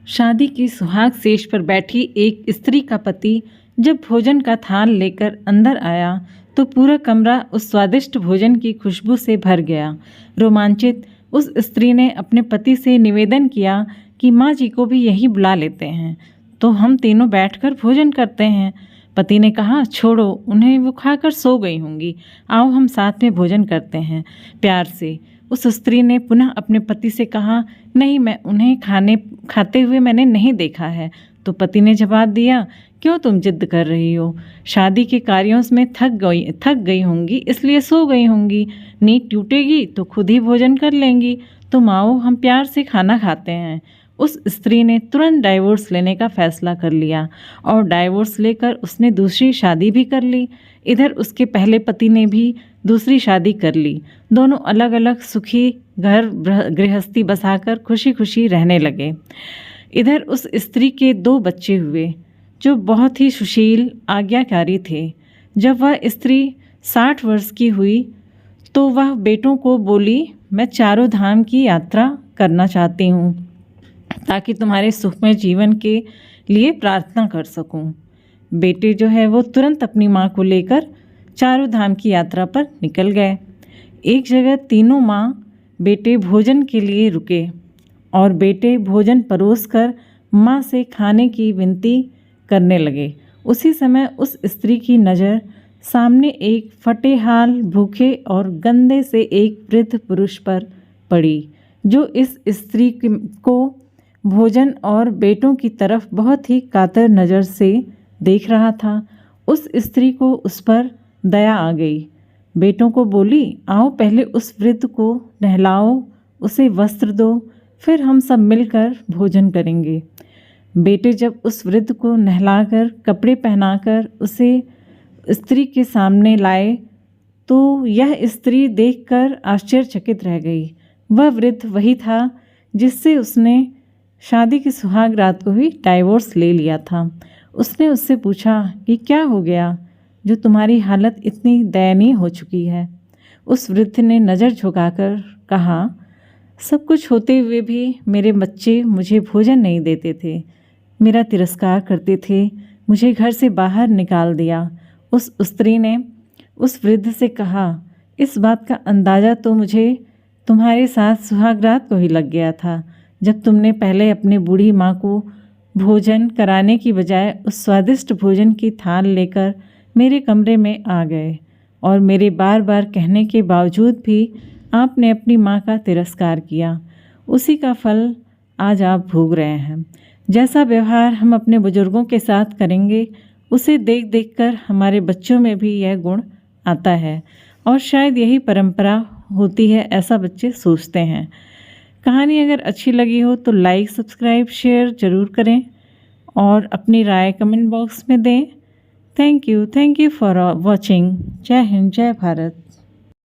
शादी की सुहाग सेज पर बैठी एक स्त्री का पति जब भोजन का थाल लेकर अंदर आया तो पूरा कमरा उस स्वादिष्ट भोजन की खुशबू से भर गया। रोमांचित उस स्त्री ने अपने पति से निवेदन किया कि माँ जी को भी यहीं बुला लेते हैं तो हम तीनों बैठकर भोजन करते हैं। पति ने कहा, छोड़ो उन्हें, वो खाकर सो गई होंगी, आओ हम साथ में भोजन करते हैं। प्यार से उस स्त्री ने पुनः अपने पति से कहा, नहीं, मैं उन्हें खाते हुए मैंने नहीं देखा है। तो पति ने जवाब दिया, क्यों तुम जिद कर रही हो? शादी के कार्यों में थक गई होंगी, इसलिए सो गई होंगी। नींद टूटेगी तो खुद ही भोजन कर लेंगी। तुम आओ, हम प्यार से खाना खाते हैं। उस स्त्री ने तुरंत डाइवोर्स लेने का फैसला कर लिया और डाइवोर्स लेकर उसने दूसरी शादी भी कर ली। इधर उसके पहले पति ने भी दूसरी शादी कर ली। दोनों अलग अलग सुखी घर गृहस्थी बसाकर खुशी खुशी रहने लगे। इधर उस स्त्री के 2 बच्चे हुए जो बहुत ही सुशील आज्ञाकारी थे। जब वह स्त्री 60 वर्ष की हुई तो वह बेटों को बोली, मैं चारों धाम की यात्रा करना चाहती हूँ ताकि तुम्हारे सुखमय जीवन के लिए प्रार्थना कर सकूं। बेटे जो है वो तुरंत अपनी माँ को लेकर चारों धाम की यात्रा पर निकल गए। एक जगह तीनों माँ बेटे भोजन के लिए रुके और बेटे भोजन परोसकर माँ से खाने की विनती करने लगे। उसी समय उस स्त्री की नज़र सामने एक फटे हाल, भूखे और गंदे से एक वृद्ध पुरुष पर पड़ी जो इस स्त्री को भोजन और बेटों की तरफ बहुत ही कातर नज़र से देख रहा था। उस स्त्री को उस पर दया आ गई। बेटों को बोली, आओ पहले उस वृद्ध को नहलाओ, उसे वस्त्र दो, फिर हम सब मिलकर भोजन करेंगे। बेटे जब उस वृद्ध को नहलाकर कपड़े पहनाकर उसे स्त्री के सामने लाए तो यह स्त्री देखकर आश्चर्यचकित रह गई। वह वृद्ध वही था जिससे उसने शादी की सुहाग रात को ही डाइवोर्स ले लिया था। उसने उससे पूछा कि क्या हो गया जो तुम्हारी हालत इतनी दयनीय हो चुकी है। उस वृद्ध ने नज़र झुकाकर कहा, सब कुछ होते हुए भी मेरे बच्चे मुझे भोजन नहीं देते थे, मेरा तिरस्कार करते थे, मुझे घर से बाहर निकाल दिया। उस स्त्री ने उस वृद्ध से कहा, इस बात का अंदाज़ा तो मुझे तुम्हारे साथ सुहाग रात को ही लग गया था, जब तुमने पहले अपनी बूढ़ी माँ को भोजन कराने की बजाय उस स्वादिष्ट भोजन की थाल लेकर मेरे कमरे में आ गए और मेरे बार बार कहने के बावजूद भी आपने अपनी माँ का तिरस्कार किया। उसी का फल आज आप भोग रहे हैं। जैसा व्यवहार हम अपने बुजुर्गों के साथ करेंगे उसे देख देख कर हमारे बच्चों में भी यह गुण आता है और शायद यही परंपरा होती है, ऐसा बच्चे सोचते हैं। कहानी अगर अच्छी लगी हो तो लाइक, सब्सक्राइब, शेयर ज़रूर करें और अपनी राय कमेंट बॉक्स में दें। Thank you for watching. जय हिंद, जय भारत।